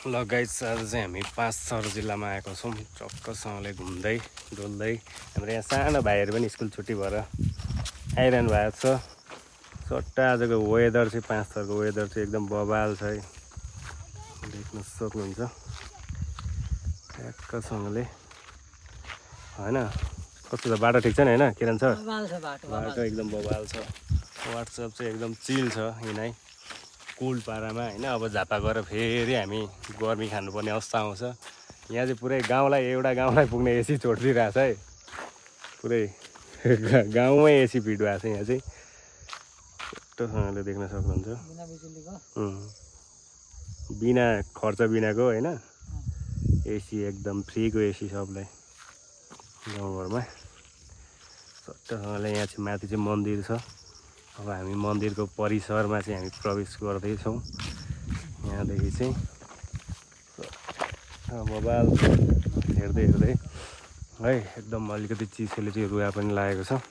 ल गाइस आज चाहिँ हामी 5 सहर जिल्लामा आएको छौँ चक्कसँगले घुम्दै डुल्दै। हाम्रो यहाँ सानो भाइहरू पनि स्कुल छुट्टी भएर आइरहनु भएको छ। सट्टा आजको वेदर चाहिँ 5 सहरको वेदर चाहिँ एकदम बबाल छ है, देख्न सक्नुहुन्छ ट्याक्कसँगले होइन। कस्तो छ बाटो ठिक छ नि होइन किरण सर? बाटो एकदम बबाल छ। वाट्सएप चाहिँ एकदम चिल छ यिनै कुल पारामा होइन। अब झापा गएर फेरि हामी गर्मी खानुपर्ने अवस्था आउँछ। यहाँ चाहिँ पुरै गाउँलाई एउटा गाउँलाई पुग्ने एसी छोडिदिइरहेछ है, पुरै गाउँमै एसी फिट भएको छ। यहाँ चाहिँ छिट्टोसँगले देख्न सक्नुहुन्छ, बिना खर्च बिनाको होइन एसी, एकदम फ्रीको एसी सबलाई गाउँघरमा। सट्टोसँगले यहाँ चाहिँ माथि चाहिँ मन्दिर छ। अब हामी मन्दिरको परिसरमा चाहिँ हामी प्रवेश गर्दैछौँ। यहाँदेखि चाहिँ मोबाइल हेर्दै हेर्दै है एकदम अलिकति चिसोले चाहिँ रुवा पनि लागेको छ।